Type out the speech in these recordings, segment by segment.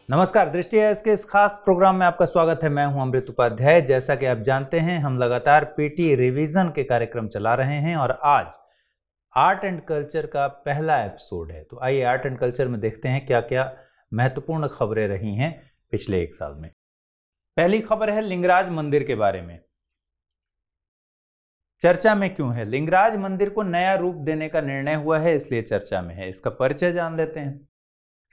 नमस्कार, दृष्टि है इसके इस खास प्रोग्राम में आपका स्वागत है। मैं हूं अमृत उपाध्याय। जैसा कि आप जानते हैं, हम लगातार पीटी रिवीजन के कार्यक्रम चला रहे हैं और आज आर्ट एंड कल्चर का पहला एपिसोड है। तो आइए आर्ट एंड कल्चर में देखते हैं क्या क्या महत्वपूर्ण खबरें रही हैं पिछले एक साल में। पहली खबर है लिंगराज मंदिर के बारे में। चर्चा में क्यों है? लिंगराज मंदिर को नया रूप देने का निर्णय हुआ है, इसलिए चर्चा में है। इसका परिचय जान लेते हैं।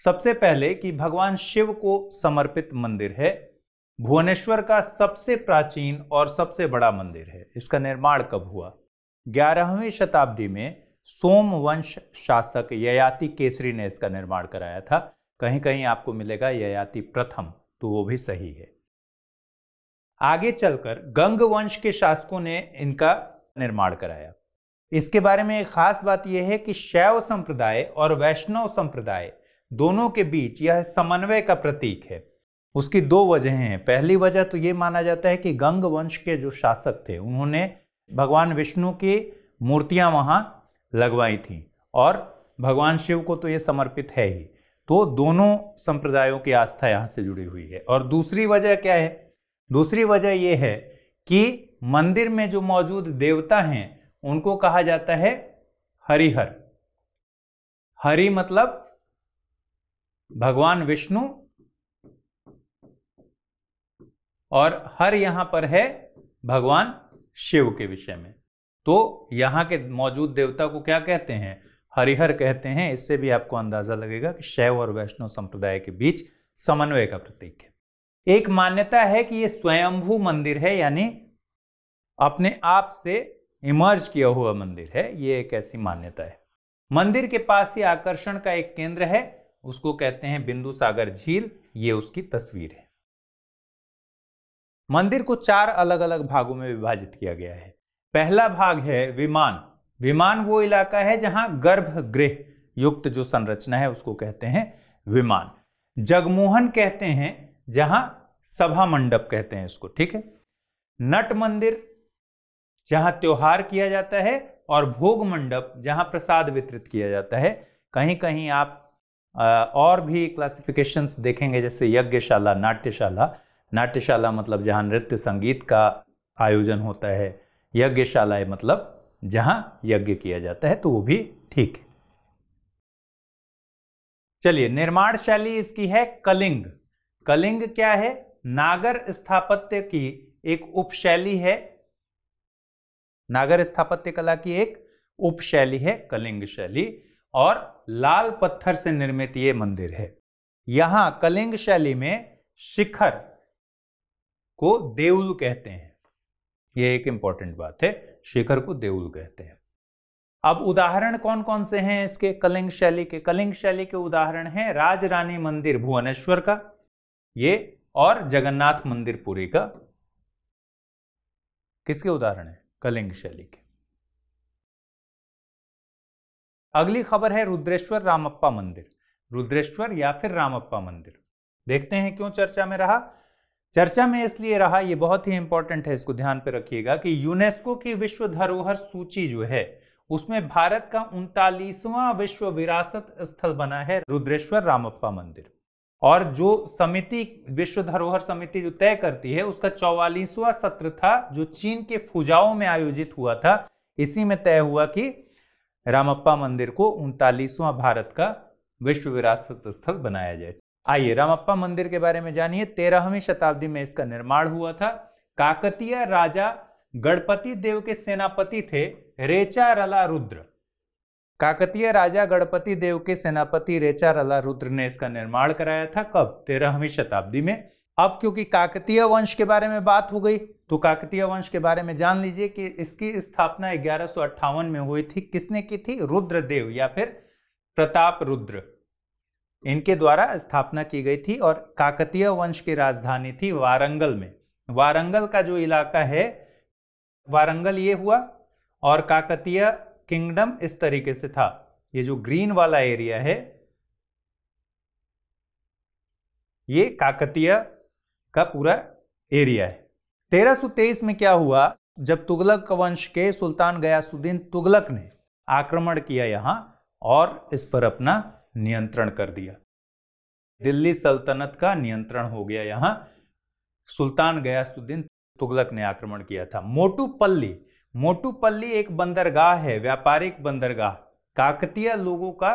सबसे पहले कि भगवान शिव को समर्पित मंदिर है, भुवनेश्वर का सबसे प्राचीन और सबसे बड़ा मंदिर है। इसका निर्माण कब हुआ? 11वीं शताब्दी में सोमवंश शासक ययाति केसरी ने इसका निर्माण कराया था। कहीं कहीं आपको मिलेगा ययाति प्रथम, तो वो भी सही है। आगे चलकर गंग वंश के शासकों ने इनका निर्माण कराया। इसके बारे में एक खास बात यह है कि शैव संप्रदाय और वैष्णव संप्रदाय दोनों के बीच यह समन्वय का प्रतीक है। उसकी दो वजहें हैं। पहली वजह तो यह माना जाता है कि गंग वंश के जो शासक थे उन्होंने भगवान विष्णु की मूर्तियां वहां लगवाई थी और भगवान शिव को तो ये समर्पित है ही, तो दोनों संप्रदायों की आस्था यहां से जुड़ी हुई है। और दूसरी वजह क्या है? दूसरी वजह यह है कि मंदिर में जो मौजूद देवता हैं उनको कहा जाता है हरिहर। हरि मतलब भगवान विष्णु और हर यहां पर है भगवान शिव के विषय में। तो यहां के मौजूद देवता को क्या कहते हैं? हरिहर कहते हैं। इससे भी आपको अंदाजा लगेगा कि शैव और वैष्णव संप्रदाय के बीच समन्वय का प्रतीक है। एक मान्यता है कि यह स्वयंभू मंदिर है, यानी अपने आप से इमर्ज किया हुआ मंदिर है। यह एक ऐसी मान्यता है। मंदिर के पास ही आकर्षण का एक केंद्र है, उसको कहते हैं बिंदु सागर झील। ये उसकी तस्वीर है। मंदिर को 4 अलग अलग भागों में विभाजित किया गया है। पहला भाग है विमान। विमान वो इलाका है जहां गर्भगृह युक्त जो संरचना है उसको कहते हैं विमान। जगमोहन कहते हैं जहां सभा मंडप कहते हैं इसको, ठीक है। नट मंदिर जहां त्योहार किया जाता है और भोग मंडप जहां प्रसाद वितरित किया जाता है। कहीं कहीं आप और भी क्लासिफिकेशंस देखेंगे, जैसे यज्ञशाला, नाट्यशाला। नाट्यशाला मतलब जहां नृत्य संगीत का आयोजन होता है, यज्ञशाला मतलब जहां यज्ञ किया जाता है, तो वो भी ठीक है। चलिए, निर्माण शैली इसकी है कलिंग। कलिंग क्या है? नागर स्थापत्य की एक उपशैली है। नागर स्थापत्य कला की एक उपशैली है कलिंग शैली, और लाल पत्थर से निर्मित यह मंदिर है। यहां कलिंग शैली में शिखर को देउल कहते हैं। यह एक इंपॉर्टेंट बात है, शिखर को देउल कहते हैं। अब उदाहरण कौन कौन से हैं इसके कलिंग शैली के? कलिंग शैली के उदाहरण हैं राज रानी मंदिर भुवनेश्वर का, ये, और जगन्नाथ मंदिर पुरी का। किसके उदाहरण है? कलिंग शैली के। अगली खबर है रुद्रेश्वर रामप्पा मंदिर। रुद्रेश्वर या फिर रामप्पा मंदिर, देखते हैं क्यों चर्चा में रहा। चर्चा में इसलिए रहा, ये बहुत ही इंपॉर्टेंट है, इसको ध्यान पे रखिएगा कि यूनेस्को की विश्व धरोहर सूची जो है उसमें भारत का 39वां विश्व विरासत स्थल बना है रुद्रेश्वर रामप्पा मंदिर। और जो समिति, विश्व धरोहर समिति जो तय करती है, उसका 44वां सत्र था जो चीन के फुजाओ में आयोजित हुआ था। इसी में तय हुआ कि रामप्पा मंदिर को 39वां भारत का विश्व विरासत स्थल बनाया जाए। आइए रामप्पा मंदिर के बारे में जानिए। 13वीं शताब्दी में इसका निर्माण हुआ था। काकतीय राजा गणपति देव के सेनापति थे रेचारला रुद्र। काकतीय राजा गणपति देव के सेनापति रेचारला रुद्र ने इसका निर्माण कराया था। कब? 13वीं शताब्दी में। अब क्योंकि काकतीय वंश के बारे में बात हो गई, तो काकतीय वंश के बारे में जान लीजिए कि इसकी स्थापना 1158 में हुई थी। किसने की थी? रुद्रदेव या फिर प्रताप रुद्र, इनके द्वारा स्थापना की गई थी। और काकतीय वंश की राजधानी थी वारंगल में। वारंगल का जो इलाका है, वारंगल ये हुआ, और काकतीय किंगडम इस तरीके से था। ये जो ग्रीन वाला एरिया है ये काकतीय का पूरा एरिया है। 1323 में क्या हुआ? जब तुगलक वंश के सुल्तान गयासुद्दीन तुगलक ने आक्रमण किया यहां और इस पर अपना नियंत्रण कर दिया। दिल्ली सल्तनत का नियंत्रण हो गया। यहां सुल्तान गयासुद्दीन तुगलक ने आक्रमण किया था। मोटुपल्ली, मोटुपल्ली एक बंदरगाह है, व्यापारिक बंदरगाह, काकतीय लोगों का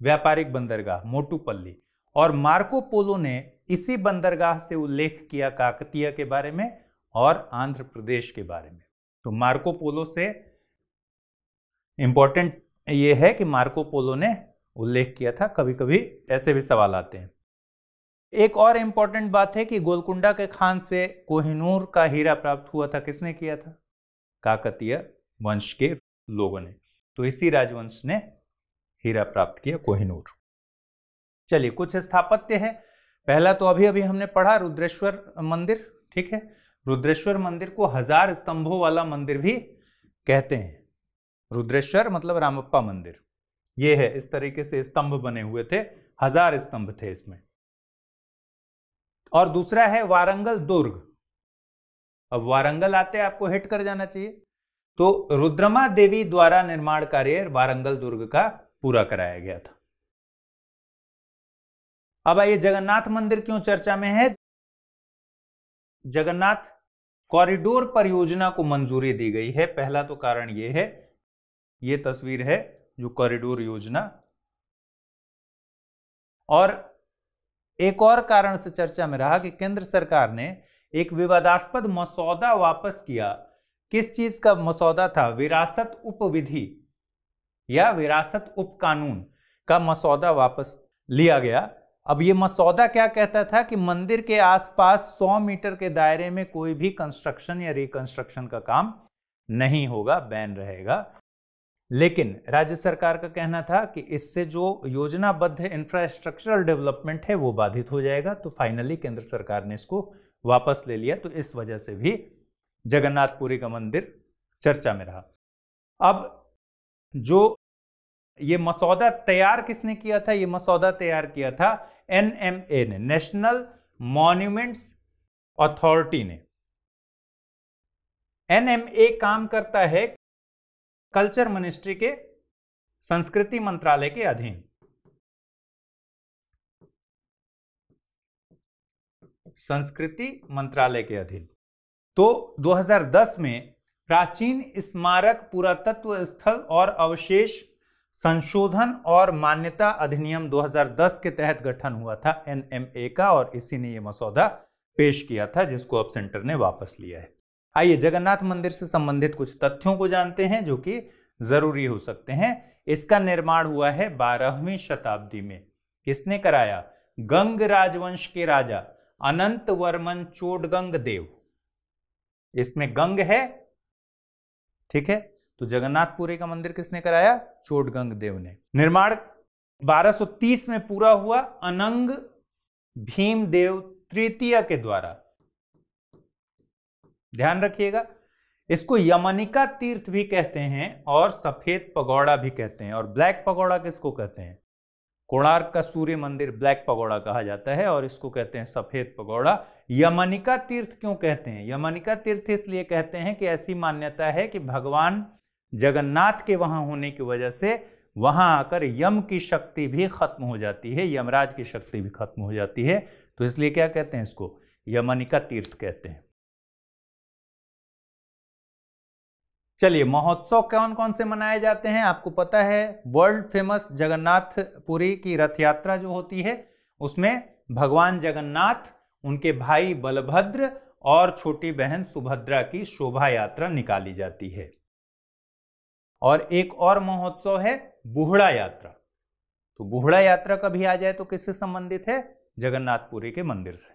व्यापारिक बंदरगाह मोटुपल्ली। और मार्को पोलो ने इसी बंदरगाह से उल्लेख किया काकतीय के बारे में और आंध्र प्रदेश के बारे में। तो मार्को पोलो से इंपॉर्टेंट ये है कि मार्को पोलो ने उल्लेख किया था। कभी कभी ऐसे भी सवाल आते हैं। एक और इंपॉर्टेंट बात है कि गोलकुंडा के खान से कोहिनूर का हीरा प्राप्त हुआ था। किसने किया था? काकतीय वंश के लोगों ने। तो इसी राजवंश ने हीरा प्राप्त किया, कोहिनूर। चलिए, कुछ स्थापत्य है। पहला तो अभी अभी हमने पढ़ा, रुद्रेश्वर मंदिर। ठीक है, रुद्रेश्वर मंदिर को 1000 स्तंभों वाला मंदिर भी कहते हैं। रुद्रेश्वर मतलब रामप्पा मंदिर। ये है, इस तरीके से स्तंभ बने हुए थे, 1000 स्तंभ थे इसमें। और दूसरा है वारंगल दुर्ग। अब वारंगल आते आपको हिट कर जाना चाहिए। तो रुद्रमा देवी द्वारा निर्माण कार्य वारंगल दुर्ग का पूरा कराया गया था। अब आइए, जगन्नाथ मंदिर क्यों चर्चा में है? जगन्नाथ कॉरिडोर परियोजना को मंजूरी दी गई है। पहला तो कारण यह है, ये तस्वीर है जो कॉरिडोर योजना। और एक और कारण से चर्चा में रहा कि केंद्र सरकार ने एक विवादास्पद मसौदा वापस किया। किस चीज का मसौदा था? विरासत उपविधि या विरासत उपकानून का मसौदा वापस लिया गया। अब ये मसौदा क्या कहता था कि मंदिर के आसपास 100 मीटर के दायरे में कोई भी कंस्ट्रक्शन या रिकंस्ट्रक्शन का काम नहीं होगा, बैन रहेगा। लेकिन राज्य सरकार का कहना था कि इससे जो योजनाबद्ध इंफ्रास्ट्रक्चरल डेवलपमेंट है वो बाधित हो जाएगा। तो फाइनली केंद्र सरकार ने इसको वापस ले लिया। तो इस वजह से भी जगन्नाथपुरी का मंदिर चर्चा में रहा। अब जो ये मसौदा तैयार किसने किया था? ये मसौदा तैयार किया था NMA ने, नेशनल मॉन्यूमेंट्स अथॉरिटी ने। NMA काम करता है कल्चर मिनिस्ट्री के, संस्कृति मंत्रालय के अधीन। संस्कृति मंत्रालय के अधीन। तो 2010 में प्राचीन स्मारक पुरातत्व स्थल और अवशेष संशोधन और मान्यता अधिनियम 2010 के तहत गठन हुआ था NMA का, और इसी ने यह मसौदा पेश किया था जिसको अब सेंटर ने वापस लिया है। आइए, जगन्नाथ मंदिर से संबंधित कुछ तथ्यों को जानते हैं जो कि जरूरी हो सकते हैं। इसका निर्माण हुआ है 12वीं शताब्दी में। किसने कराया? गंग राजवंश के राजा अनंत वर्मन चोडगंग देव। इसमें गंग है, ठीक है। तो जगन्नाथपुरी का मंदिर किसने कराया? चोडगंग देव ने। निर्माण 1230 में पूरा हुआ अनंग भीमदेव तृतीय के द्वारा। ध्यान रखिएगा, इसको यमनिका तीर्थ भी कहते हैं और सफेद पगोड़ा भी कहते हैं। और ब्लैक पगोड़ा किसको कहते हैं? कोणार्क का सूर्य मंदिर ब्लैक पगोड़ा कहा जाता है, और इसको कहते हैं सफेद पगोड़ा। यमनिका तीर्थ क्यों कहते हैं? यमनिका तीर्थ इसलिए कहते हैं कि ऐसी मान्यता है कि भगवान जगन्नाथ के वहां होने की वजह से वहां आकर यम की शक्ति भी खत्म हो जाती है, यमराज की शक्ति भी खत्म हो जाती है। तो इसलिए क्या कहते हैं इसको? यमनिका तीर्थ कहते हैं। चलिए, महोत्सव कौन कौन से मनाए जाते हैं आपको पता है? वर्ल्ड फेमस जगन्नाथपुरी की रथ यात्रा जो होती है उसमें भगवान जगन्नाथ, उनके भाई बलभद्र और छोटी बहन सुभद्रा की शोभा यात्रा निकाली जाती है। और एक और महोत्सव है बुहड़ा यात्रा। तो बुहड़ा यात्रा कभी आ जाए तो किससे संबंधित है? जगन्नाथपुरी के मंदिर से।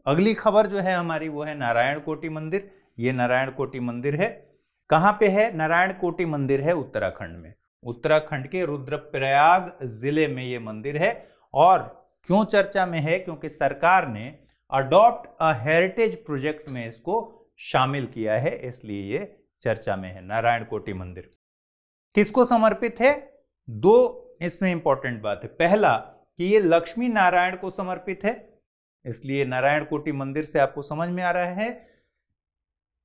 अगली खबर जो है हमारी वो है नारायण कोटि मंदिर। ये नारायण कोटि मंदिर है, कहां पे है? नारायण कोटि मंदिर है उत्तराखंड में। उत्तराखंड के रुद्रप्रयाग जिले में ये मंदिर है। और क्यों चर्चा में है? क्योंकि सरकार ने अडॉप्ट अ हेरिटेज प्रोजेक्ट में इसको शामिल किया है, इसलिए ये चर्चा में है। नारायण कोटि मंदिर किसको समर्पित है? दो इसमें इंपॉर्टेंट बात है। पहला कि ये लक्ष्मी नारायण को समर्पित है, इसलिए नारायण कोटि मंदिर से आपको समझ में आ रहा है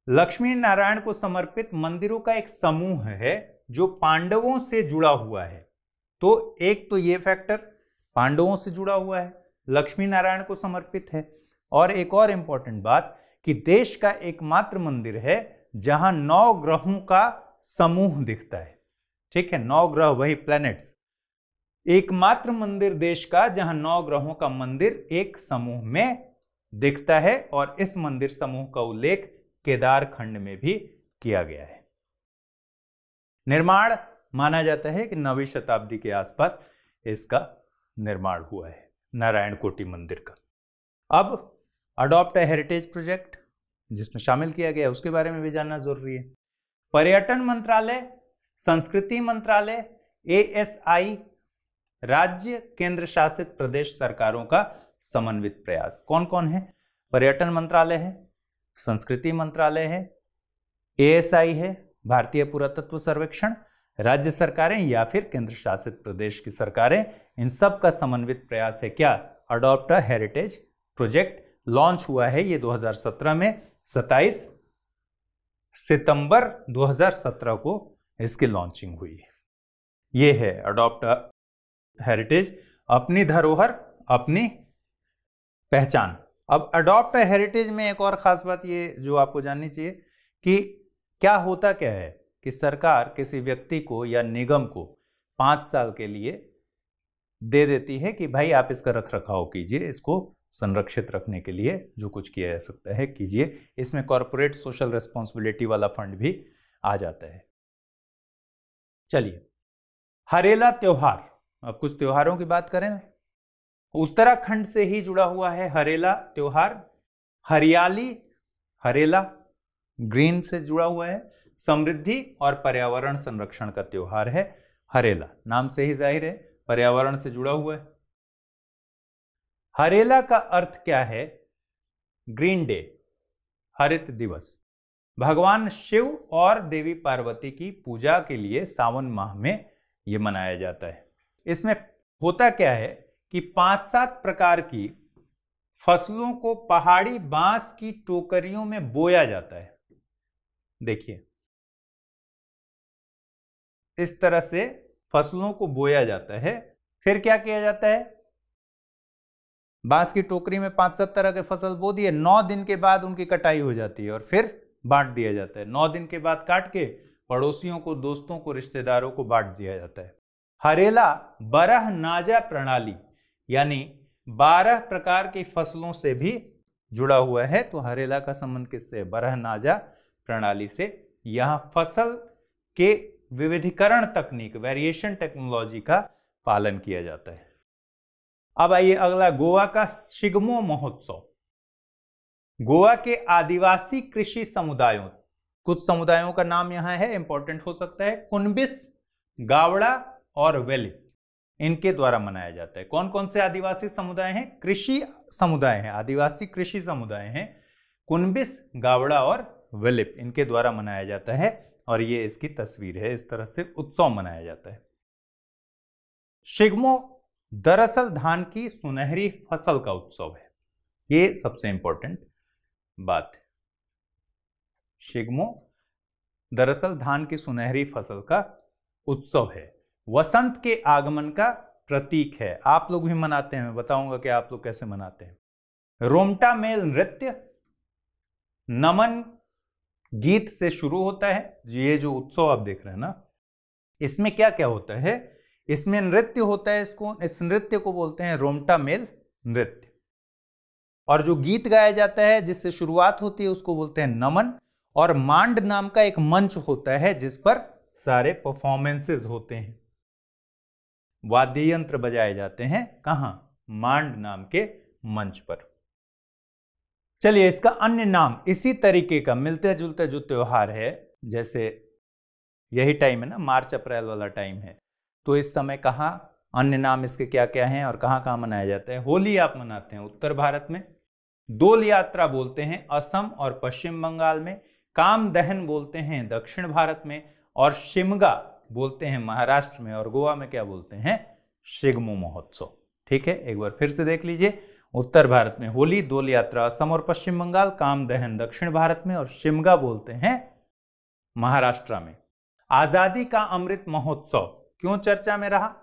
लक्ष्मी नारायण को समर्पित मंदिरों का एक समूह है जो पांडवों से जुड़ा हुआ है। तो एक तो ये फैक्टर, पांडवों से जुड़ा हुआ है, लक्ष्मी नारायण को समर्पित है। और एक और इंपॉर्टेंट बात कि देश का एकमात्र मंदिर है जहां 9 ग्रहों का समूह दिखता है। ठीक है, 9 ग्रह, वही प्लैनेट्स, एकमात्र मंदिर देश का जहां 9 ग्रहों का मंदिर एक समूह में दिखता है। और इस मंदिर समूह का उल्लेख केदार खंड में भी किया गया है। निर्माण माना जाता है कि 9वीं शताब्दी के आसपास इसका निर्माण हुआ है, नारायण कोटि मंदिर का। अब अडॉप्ट ए हेरिटेज प्रोजेक्ट जिसमें शामिल किया गया, उसके बारे में भी जानना जरूरी है। पर्यटन मंत्रालय, संस्कृति मंत्रालय, ASI, राज्य केंद्र शासित प्रदेश सरकारों का समन्वित प्रयास। कौन कौन है? पर्यटन मंत्रालय है, संस्कृति मंत्रालय है, ASI है, भारतीय पुरातत्व सर्वेक्षण, राज्य सरकारें या फिर केंद्र शासित प्रदेश की सरकारें, इन सब का समन्वित प्रयास है क्या? Adopt a heritage project. Launch हुआ है ये 2017 में, 27 सितंबर 2017 को इसकी लॉन्चिंग हुई है। ये है अडॉप्ट अ हेरिटेज, अपनी धरोहर अपनी पहचान। अब अडॉप्ट अ हेरिटेज में एक और खास बात ये जो आपको जाननी चाहिए कि क्या होता क्या है कि सरकार किसी व्यक्ति को या निगम को 5 साल के लिए दे देती है कि भाई आप इसका रख रखाव कीजिए, इसको संरक्षित रखने के लिए जो कुछ किया जा सकता है कीजिए। इसमें कॉर्पोरेट सोशल रिस्पॉन्सिबिलिटी वाला फंड भी आ जाता है। चलिए, हरेला त्योहार, अब कुछ त्योहारों की बात करें। उत्तराखंड से ही जुड़ा हुआ है हरेला त्योहार। हरियाली, हरेला, ग्रीन से जुड़ा हुआ है। समृद्धि और पर्यावरण संरक्षण का त्योहार है हरेला, नाम से ही जाहिर है पर्यावरण से जुड़ा हुआ है। हरेला का अर्थ क्या है? ग्रीन डे, हरित दिवस। भगवान शिव और देवी पार्वती की पूजा के लिए सावन माह में यह मनाया जाता है। इसमें होता क्या है कि 5-7 प्रकार की फसलों को पहाड़ी बांस की टोकरियों में बोया जाता है। देखिए, इस तरह से फसलों को बोया जाता है। फिर क्या किया जाता है? बांस की टोकरी में 5-7 तरह के फसल बो दिए, 9 दिन के बाद उनकी कटाई हो जाती है और फिर बांट दिया जाता है। 9 दिन के बाद काट के पड़ोसियों को, दोस्तों को, रिश्तेदारों को बांट दिया जाता है। हरेला बारह नाजा प्रणाली यानी 12 प्रकार की फसलों से भी जुड़ा हुआ है। तो हरेला का संबंध किससे? बारह नाजा प्रणाली से। यहां फसल के विविधीकरण तकनीक, वेरिएशन टेक्नोलॉजी का पालन किया जाता है। अब आइए अगला, गोवा का शिग्मो महोत्सव। गोवा के आदिवासी कृषि समुदायों, कुछ समुदायों का नाम यहां है, इंपॉर्टेंट हो सकता है, कुनबिस, गावड़ा और वेलिप, इनके द्वारा मनाया जाता है। कौन कौन से आदिवासी समुदाय हैं? कृषि समुदाय हैं, आदिवासी कृषि समुदाय हैं, कुनबिस, गावड़ा और वेलिप, इनके द्वारा मनाया जाता है। और ये इसकी तस्वीर है, इस तरह से उत्सव मनाया जाता है। शिग्मो दरअसल धान की सुनहरी फसल का उत्सव है, ये सबसे इंपॉर्टेंट बात है। शिग्मो दरअसल धान की सुनहरी फसल का उत्सव है, वसंत के आगमन का प्रतीक है। आप लोग भी मनाते हैं, मैं बताऊंगा कि आप लोग कैसे मनाते हैं। रोमटा मेल नृत्य नमन गीत से शुरू होता है। ये जो उत्सव आप देख रहे हैं ना, इसमें क्या क्या होता है? इसमें नृत्य होता है, इस नृत्य को बोलते हैं रोमटा मेल नृत्य। और जो गीत गाया जाता है जिससे शुरुआत होती है उसको बोलते हैं नमन। और मांड नाम का एक मंच होता है जिस पर सारे परफॉर्मेंसेस होते हैं, वाद्य यंत्र बजाए जाते हैं। कहां? मांड नाम के मंच पर। चलिए, इसका अन्य नाम इसी तरीके का मिलते जुलते जो त्योहार है, जैसे यही टाइम है ना, मार्च अप्रैल वाला टाइम है, तो इस समय कहां अन्य नाम इसके क्या क्या हैं और कहां कहां मनाया जाता है? होली आप मनाते हैं उत्तर भारत में, दोल यात्रा बोलते हैं असम और पश्चिम बंगाल में, काम दहन बोलते हैं दक्षिण भारत में, और शिमगा बोलते हैं महाराष्ट्र में, और गोवा में क्या बोलते हैं? शिग्मो महोत्सव। ठीक है, एक बार फिर से देख लीजिए। उत्तर भारत में होली, दोल यात्रा असम और पश्चिम बंगाल, काम दहन दक्षिण भारत में, और शिमगा बोलते हैं महाराष्ट्र में। आजादी का अमृत महोत्सव क्यों चर्चा में रहा?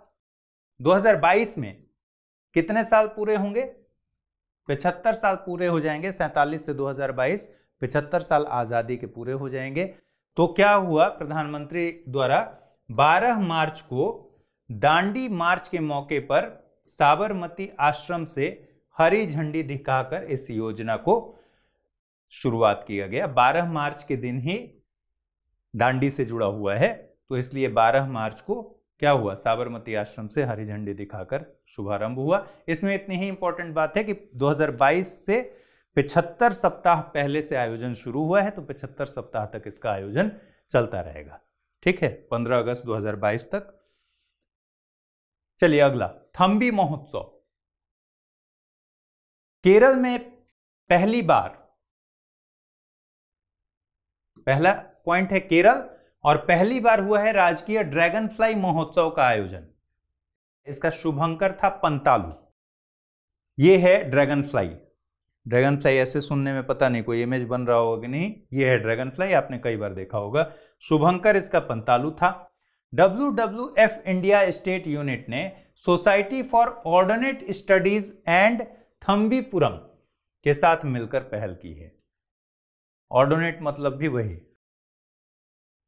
2022 में कितने साल पूरे होंगे? 75 साल पूरे हो जाएंगे। 47 से 2022 75 साल आजादी के पूरे हो जाएंगे। तो क्या हुआ, प्रधानमंत्री द्वारा 12 मार्च को दांडी मार्च के मौके पर साबरमती आश्रम से हरी झंडी दिखाकर इस योजना को शुरुआत किया गया। 12 मार्च के दिन ही दांडी से जुड़ा हुआ है, तो इसलिए 12 मार्च को क्या हुआ, साबरमती आश्रम से हरी झंडी दिखाकर शुभारंभ हुआ। इसमें इतनी ही इंपॉर्टेंट बात है कि 2022 से 75 सप्ताह पहले से आयोजन शुरू हुआ है, तो 75 सप्ताह तक इसका आयोजन चलता रहेगा। ठीक है, 15 अगस्त 2022 तक। चलिए अगला, थंबी महोत्सव। केरल में पहली बार, पहला पॉइंट है केरल, और पहली बार हुआ है राजकीय ड्रैगन फ्लाई महोत्सव का आयोजन। इसका शुभंकर था पंतालू। ये है ड्रैगन फ्लाई। ड्रैगन फ्लाई ऐसे सुनने में पता नहीं कोई इमेज बन रहा होगा कि नहीं, ये है ड्रैगन फ्लाई, आपने कई बार देखा होगा। शुभंकर इसका पंतालू था। WWF इंडिया स्टेट यूनिट ने society for ordinate studies and Thambipuram के साथ मिलकर पहल की है। ऑर्डिनेट मतलब भी वही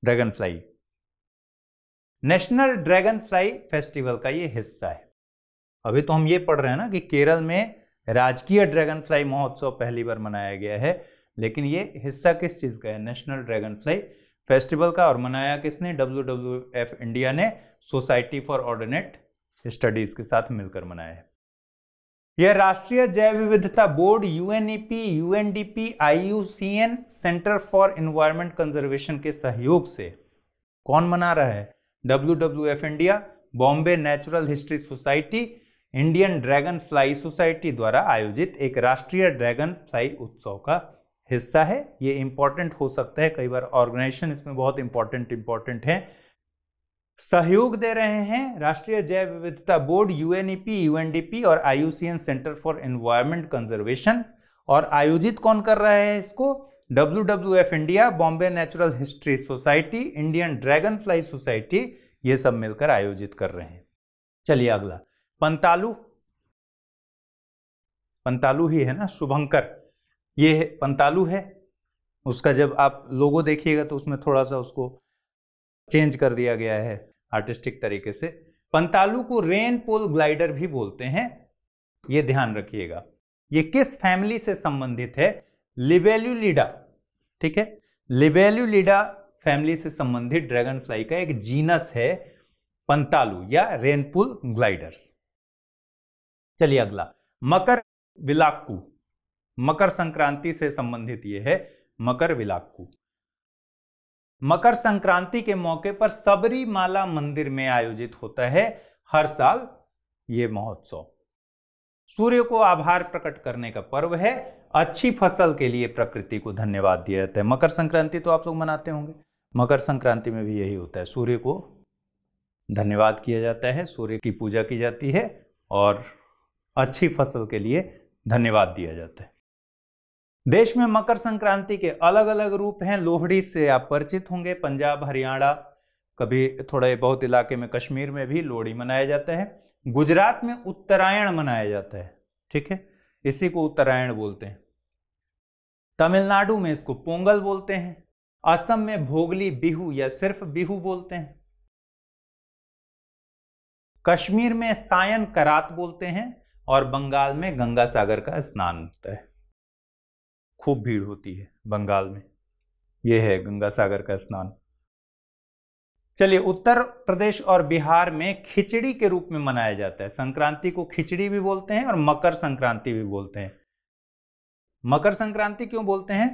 dragon fly. National dragon fly festival का ये हिस्सा है। अभी तो हम ये पढ़ रहे हैं ना कि केरल में राजकीय ड्रैगन फ्लाई महोत्सव पहली बार मनाया गया है, लेकिन ये हिस्सा किस चीज का है? नेशनल ड्रैगन फ्लाई फेस्टिवल का। और मनाया किसने? WWF इंडिया ने सोसाइटी फॉर ऑर्डिनेट स्टडीज के साथ मिलकर मनाया है। यह राष्ट्रीय जैव विविधता board, UNEP, UNDP, IUCN, centre for environment conservation के सहयोग से कौन मना रहा है? WWF India, Bombay natural history society, Indian dragon fly society द्वारा आयोजित एक राष्ट्रीय ड्रैगन फ्लाई उत्सव का हिस्सा है। ये इंपॉर्टेंट हो सकता है, कई बार ऑर्गेनाइजेशन इसमें बहुत इंपॉर्टेंट है। सहयोग दे रहे हैं राष्ट्रीय जैव विविधता बोर्ड, UNEP, UNDP और IUCN centre for environment conservation. और आयोजित कौन कर रहा है इसको? WWF India, Bombay natural history society, Indian dragon fly society, ये सब मिलकर आयोजित कर रहे हैं। चलिए अगला, पंतालू। पंतालू ही है ना, शुभंकर ये पंतालू है। उसका जब आप लोगो देखिएगा तो उसमें थोड़ा सा उसको चेंज कर दिया गया है आर्टिस्टिक तरीके से। पंतालू को रेन पोल ग्लाइडर भी बोलते हैं, ये ध्यान रखिएगा। ये किस फैमिली से संबंधित है? लिबेलुलिडा। ठीक है, लिबेलुलिडा फैमिली से संबंधित ड्रैगन फ्लाई का एक जीनस है पंतालू या रेनपुल ग्लाइडर्स। चलिए अगला, मकर विलाक्कू। मकर संक्रांति से संबंधित ये है मकर विलाक्कू। मकर संक्रांति के मौके पर सबरीमाला मंदिर में आयोजित होता है हर साल ये महोत्सव। सूर्य को आभार प्रकट करने का पर्व है। अच्छी फसल के लिए प्रकृति को धन्यवाद दिया जाता है। मकर संक्रांति तो आप लोग मनाते होंगे, मकर संक्रांति में भी यही होता है, सूर्य को धन्यवाद किया जाता है, सूर्य की पूजा की जाती है और अच्छी फसल के लिए धन्यवाद दिया जाता है। देश में मकर संक्रांति के अलग अलग रूप हैं। लोहड़ी से आप परिचित होंगे, पंजाब, हरियाणा, कभी थोड़े बहुत इलाके में कश्मीर में भी लोहड़ी मनाया जाता है। गुजरात में उत्तरायण मनाया जाता है, ठीक है, इसी को उत्तरायण बोलते हैं। तमिलनाडु में इसको पोंगल बोलते हैं। असम में भोगली बिहू या सिर्फ बिहू बोलते हैं। कश्मीर में सायन करात बोलते हैं और बंगाल में गंगा सागर का स्नान होता है। खूब भीड़ होती है बंगाल में, यह है गंगा सागर का स्नान। चलिए, उत्तर प्रदेश और बिहार में खिचड़ी के रूप में मनाया जाता है। संक्रांति को खिचड़ी भी बोलते हैं और मकर संक्रांति भी बोलते हैं। मकर संक्रांति क्यों बोलते हैं?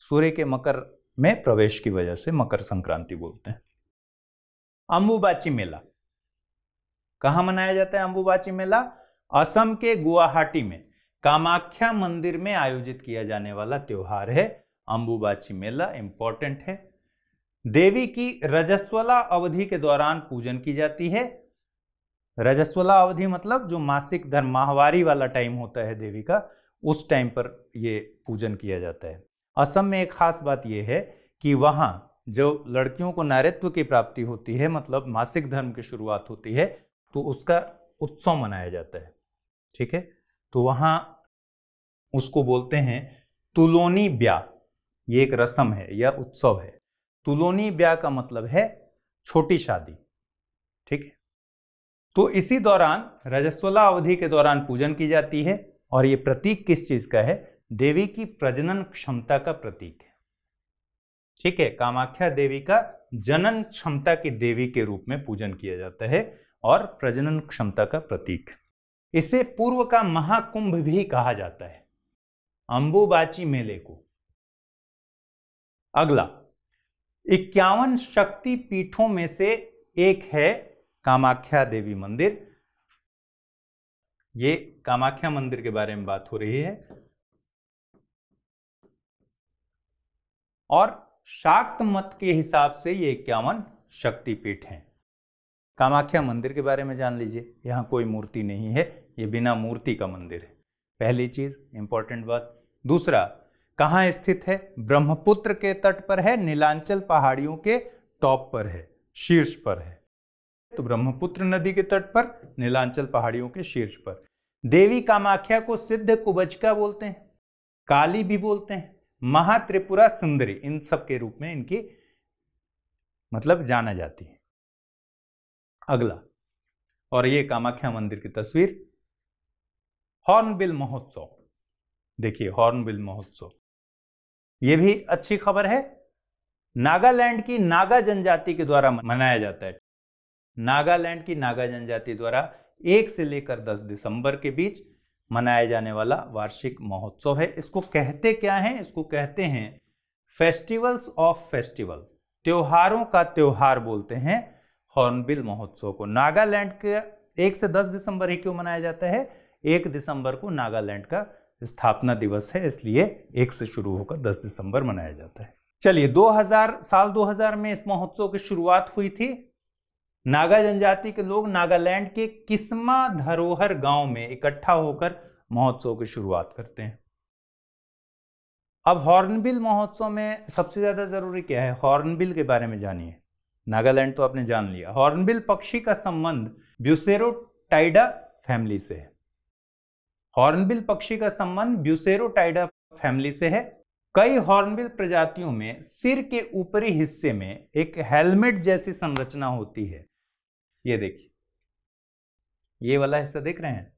सूर्य के मकर में प्रवेश की वजह से मकर संक्रांति बोलते हैं। अंबुबाची मेला कहां मनाया जाता है? अंबुबाची मेला असम के गुवाहाटी में कामाख्या मंदिर में आयोजित किया जाने वाला त्योहार है अंबुबाची मेला। इंपॉर्टेंट है। देवी की रजस्वला अवधि के दौरान पूजन की जाती है। रजस्वला अवधि मतलब जो मासिक धर्म, माहवारी वाला टाइम होता है देवी का, उस टाइम पर ये पूजन किया जाता है। असम में एक खास बात यह है कि वहां जो लड़कियों को नारीत्व की प्राप्ति होती है, मतलब मासिक धर्म की शुरुआत होती है, तो उसका उत्सव मनाया जाता है, ठीक है। तो वहां उसको बोलते हैं तुलोनी ब्याह। ये एक रस्म है या उत्सव है। तुलोनी ब्याह का मतलब है छोटी शादी, ठीक है। तो इसी दौरान रजस्वला अवधि के दौरान पूजन की जाती है और ये प्रतीक किस चीज का है? देवी की प्रजनन क्षमता का प्रतीक है, ठीक है। कामाख्या देवी का जनन क्षमता की देवी के रूप में पूजन किया जाता है और प्रजनन क्षमता का प्रतीक। इसे पूर्व का महाकुंभ भी कहा जाता है, अंबुबाची मेले को। अगला 51 शक्ति पीठों में से एक है कामाख्या देवी मंदिर। ये कामाख्या मंदिर के बारे में बात हो रही है। और शाक्त मत के हिसाब से ये 51 शक्तिपीठ हैं। कामाख्या मंदिर के बारे में जान लीजिए। यहां कोई मूर्ति नहीं है, ये बिना मूर्ति का मंदिर है, पहली चीज, इंपॉर्टेंट बात। दूसरा, कहां स्थित है? ब्रह्मपुत्र के तट पर है, नीलांचल पहाड़ियों के टॉप पर है, शीर्ष पर है। तो ब्रह्मपुत्र नदी के तट पर, नीलांचल पहाड़ियों के शीर्ष पर। देवी कामाख्या को सिद्ध कुबजका बोलते हैं, काली भी बोलते हैं, महात्रिपुरा सुंदरी, इन सब के रूप में इनकी मतलब जाना जाती है। अगला, और ये कामाख्या मंदिर की तस्वीर, हॉर्नबिल महोत्सव। देखिए हॉर्नबिल महोत्सव, ये भी अच्छी खबर है। नागालैंड की नागा जनजाति के द्वारा मनाया जाता है। नागालैंड की नागा जनजाति द्वारा 1 से लेकर 10 दिसंबर के बीच मनाया जाने वाला वार्षिक महोत्सव है। इसको कहते क्या है? इसको कहते हैं फेस्टिवल्स ऑफ फेस्टिवल, त्योहारों का त्योहार बोलते हैं हॉर्नबिल महोत्सव को। नागालैंड के 1 से 10 दिसंबर ही क्यों मनाया जाता है? 1 दिसंबर को नागालैंड का स्थापना दिवस है, इसलिए 1 से शुरू होकर 10 दिसंबर मनाया जाता है। चलिए, साल 2000 में इस महोत्सव की शुरुआत हुई थी। नागा जनजाति के लोग नागालैंड के किस्मा धरोहर गांव में इकट्ठा होकर महोत्सव की शुरुआत करते हैं। अब हॉर्नबिल महोत्सव में सबसे ज्यादा जरूरी क्या है? हॉर्नबिल के बारे में जानिए। नागालैंड तो आपने जान लिया। हॉर्नबिल पक्षी का संबंध ब्यूसेरोटाइडा फैमिली से है। हॉर्नबिल पक्षी का संबंध ब्यूसेरोटाइडा फैमिली से है। कई हॉर्नबिल प्रजातियों में सिर के ऊपरी हिस्से में एक हेलमेट जैसी संरचना होती है। ये देखिए, ये वाला हिस्सा देख रहे हैं,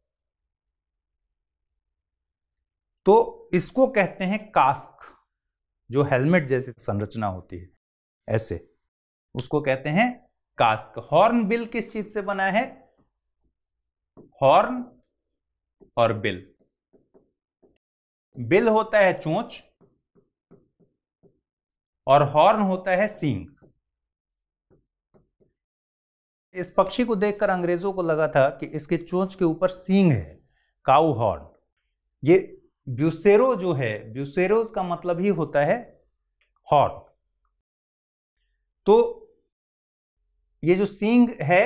तो इसको कहते हैं कास्क। जो हेलमेट जैसी संरचना होती है ऐसे, उसको कहते हैं कास्क। हॉर्नबिल किस चीज से बना है? हॉर्न और बिल। बिल होता है चोंच और हॉर्न होता है सींग। इस पक्षी को देखकर अंग्रेजों को लगा था कि इसके चोंच के ऊपर सींग है, काऊ हॉर्न। ये ब्यूसेरो जो है, ब्यूसेरोज का मतलब ही होता है हॉर्न। तो ये जो सींग है,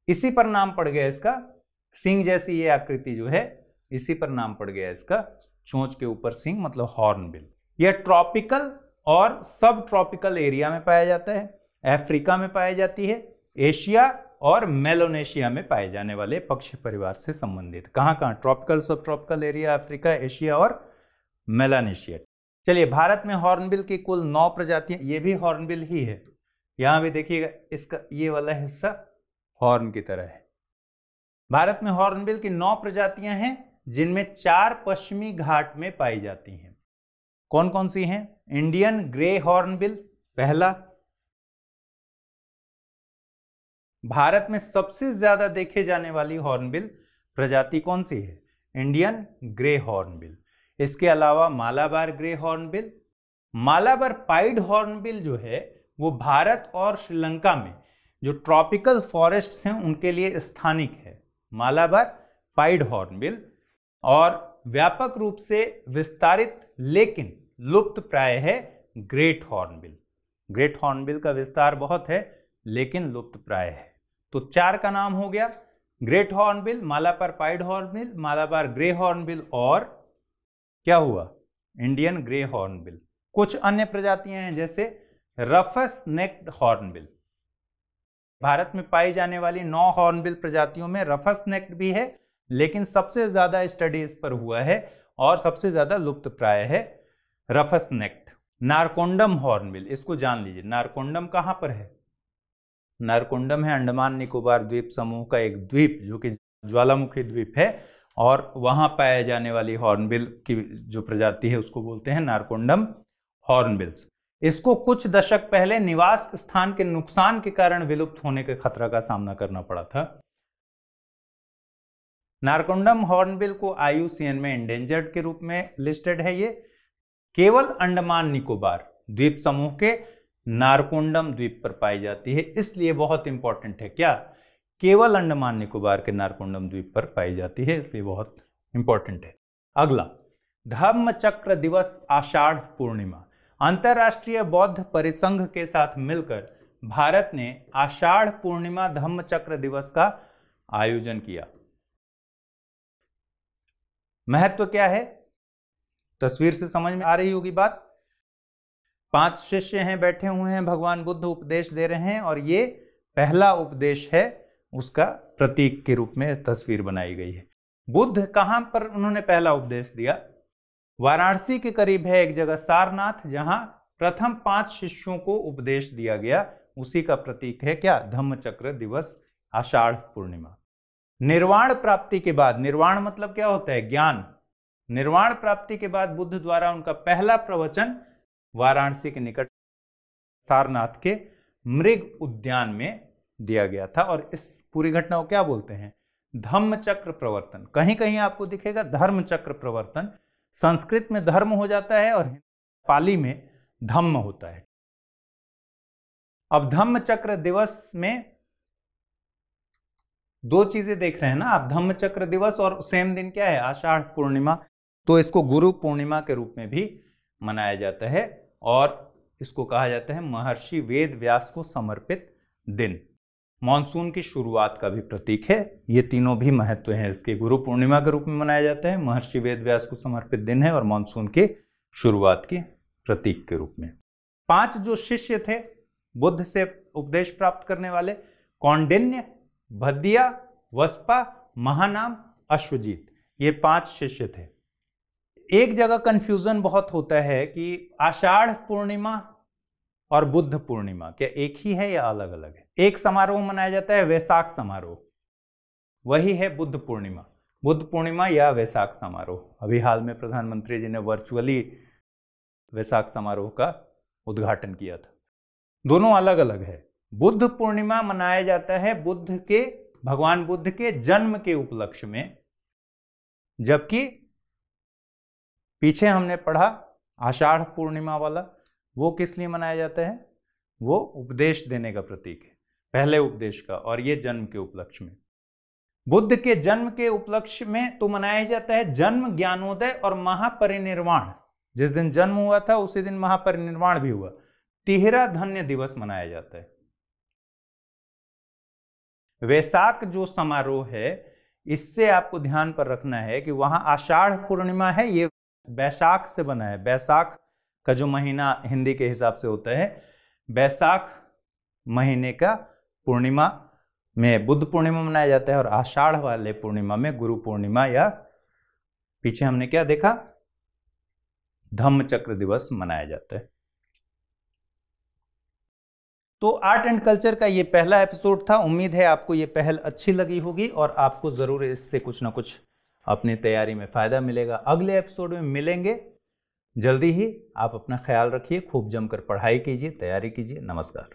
इसी पर नाम पड़ गया इसका। सींग जैसी ये आकृति जो है, इसी पर नाम पड़ गया इसका। चोंच के ऊपर सींग मतलब हॉर्नबिल। यह ट्रॉपिकल और सब ट्रॉपिकल एरिया में पाया जाता है। अफ्रीका में पाई जाती है, एशिया और मेलोनेशिया में पाए जाने वाले पक्षी परिवार से संबंधित। कहां कहां? ट्रॉपिकल, सब ट्रॉपिकल एरिया, अफ्रीका, एशिया और मेलानेशिया। चलिए, भारत में हॉर्नबिल की कुल 9 प्रजातियां। ये भी हॉर्नबिल ही है। यहां भी देखिएगा, इसका ये वाला हिस्सा हॉर्न की तरह है। भारत में हॉर्नबिल की 9 प्रजातियां हैं, जिनमें 4 पश्चिमी घाट में पाई जाती हैं। कौन कौन सी हैं? इंडियन ग्रे हॉर्नबिल पहला। भारत में सबसे ज्यादा देखे जाने वाली हॉर्नबिल प्रजाति कौन सी है? Indian grey hornbill. इसके अलावा Malabar grey hornbill, Malabar pied hornbill जो है वो भारत और श्रीलंका में जो ट्रॉपिकल फॉरेस्ट हैं उनके लिए स्थानिक है, मालाबार पाइड हॉर्नबिल। और व्यापक रूप से विस्तारित लेकिन लुप्त प्राय है ग्रेट हॉर्नबिल। ग्रेट हॉर्नबिल का विस्तार बहुत है लेकिन लुप्त प्राय है। तो 4 का नाम हो गया, great hornbill, Malabar pied hornbill, Malabar grey hornbill और क्या हुआ? Indian grey hornbill. कुछ अन्य प्रजातियां हैं जैसे रफस नेक्ड हॉर्नबिल। भारत में पाई जाने वाली 9 हॉर्नबिल प्रजातियों में रफस नेक्ड भी है, लेकिन सबसे ज्यादा स्टडी इस पर हुआ है और सबसे ज्यादा लुप्त प्राय है रफस नेक्ड। नारकोंडम हॉर्नबिल, इसको जान लीजिए। नारकोंडम कहां पर है? नारकोंडम है अंडमान निकोबार द्वीप समूह का एक द्वीप जो कि ज्वालामुखी द्वीप है, और वहां पाए जाने वाली हॉर्नबिल की जो प्रजाति है उसको बोलते हैं नारकोंडम हॉर्नबिल्स। इसको कुछ दशक पहले निवास स्थान के नुकसान के कारण विलुप्त होने के खतरा का सामना करना पड़ा था। नारकोंडम हॉर्नबिल को IUCN में एंडेंजर्ड के रूप में लिस्टेड है। ये केवल अंडमान निकोबार द्वीप समूह के नारकोंडम द्वीप पर पाई जाती है, इसलिए बहुत इंपॉर्टेंट है। क्या? केवल अंडमान निकोबार के नारकोंडम द्वीप पर पाई जाती है, इसलिए बहुत इंपॉर्टेंट है। अगला, धम्म चक्र दिवस आषाढ़ पूर्णिमा। अंतरराष्ट्रीय बौद्ध परिसंघ के साथ मिलकर भारत ने आषाढ़ पूर्णिमा धम्म चक्र दिवस का आयोजन किया। महत्व क्या है? तस्वीर से समझ में आ रही होगी बात। 5 शिष्य हैं, बैठे हुए हैं, भगवान बुद्ध उपदेश दे रहे हैं, और ये पहला उपदेश है, उसका प्रतीक के रूप में तस्वीर बनाई गई है। बुद्ध कहां पर उन्होंने पहला उपदेश दिया? वाराणसी के करीब है एक जगह सारनाथ, जहां प्रथम 5 शिष्यों को उपदेश दिया गया। उसी का प्रतीक है क्या? धम्म चक्र दिवस आषाढ़ पूर्णिमा। निर्वाण प्राप्ति के बाद, निर्वाण मतलब क्या होता है? ज्ञान। निर्वाण प्राप्ति के बाद बुद्ध द्वारा उनका पहला प्रवचन वाराणसी के निकट सारनाथ के मृग उद्यान में दिया गया था, और इस पूरी घटना को क्या बोलते हैं? धम्म चक्र प्रवर्तन। कहीं कहीं आपको दिखेगा धर्म चक्र प्रवर्तन। संस्कृत में धर्म हो जाता है और पाली में धम्म होता है। अब धम्म चक्र दिवस में 2 चीजें देख रहे हैं ना आप, धम्म चक्र दिवस और सेम दिन क्या है? आषाढ़ पूर्णिमा। तो इसको गुरु पूर्णिमा के रूप में भी मनाया जाता है, और इसको कहा जाता है महर्षि वेद व्यास को समर्पित दिन। मॉनसून की शुरुआत का भी प्रतीक है। ये तीनों भी महत्व हैं इसके। गुरु पूर्णिमा के रूप में मनाया जाता है, महर्षि वेद व्यास को समर्पित दिन है, और मॉनसून के शुरुआत के प्रतीक के रूप में। 5 जो शिष्य थे बुद्ध से उपदेश प्राप्त करने वाले, कौंडिन्य, भद्दिया, वस्पा, महानाम, अश्वजीत, ये 5 शिष्य थे। एक जगह कंफ्यूजन बहुत होता है कि आषाढ़ पूर्णिमा और बुद्ध पूर्णिमा क्या एक ही है या अलग अलग है? एक समारोह मनाया जाता है वैशाख समारोह, वही है बुद्ध पूर्णिमा। बुद्ध पूर्णिमा या वैशाख समारोह। अभी हाल में प्रधानमंत्री जी ने वर्चुअली वैशाख समारोह का उद्घाटन किया था। दोनों अलग अलग है। बुद्ध पूर्णिमा मनाया जाता है भगवान बुद्ध के जन्म के उपलक्ष्य में, जबकि पीछे हमने पढ़ा आषाढ़ पूर्णिमा वाला, वो किस लिए मनाया जाता है? वो उपदेश देने का प्रतीक है, पहले उपदेश का, और ये जन्म के उपलक्ष्य में। बुद्ध के जन्म के उपलक्ष्य में तो मनाया जाता है जन्म, ज्ञानोदय और महापरिनिर्वाण। जिस दिन जन्म हुआ था उसी दिन महापरिनिर्वाण भी हुआ। तिहरा धन्य दिवस मनाया जाता है। वैशाख जो समारोह है, इससे आपको ध्यान पर रखना है कि वहां आषाढ़ पूर्णिमा है, ये वैशाख से बना है। वैशाख का जो महीना हिंदी के हिसाब से होता है, वैशाख महीने का पूर्णिमा में बुद्ध पूर्णिमा मनाया जाता है, और आषाढ़ वाले पूर्णिमा में गुरु पूर्णिमा, या पीछे हमने क्या देखा? धम्म चक्र दिवस मनाया जाता है। तो आर्ट एंड कल्चर का ये पहला एपिसोड था। उम्मीद है आपको ये पहल अच्छी लगी होगी, और आपको जरूर इससे कुछ ना कुछ अपनी तैयारी में फायदा मिलेगा। अगले एपिसोड में मिलेंगे जल्दी ही। आप अपना ख्याल रखिए, खूब जमकर पढ़ाई कीजिए, तैयारी कीजिए। नमस्कार।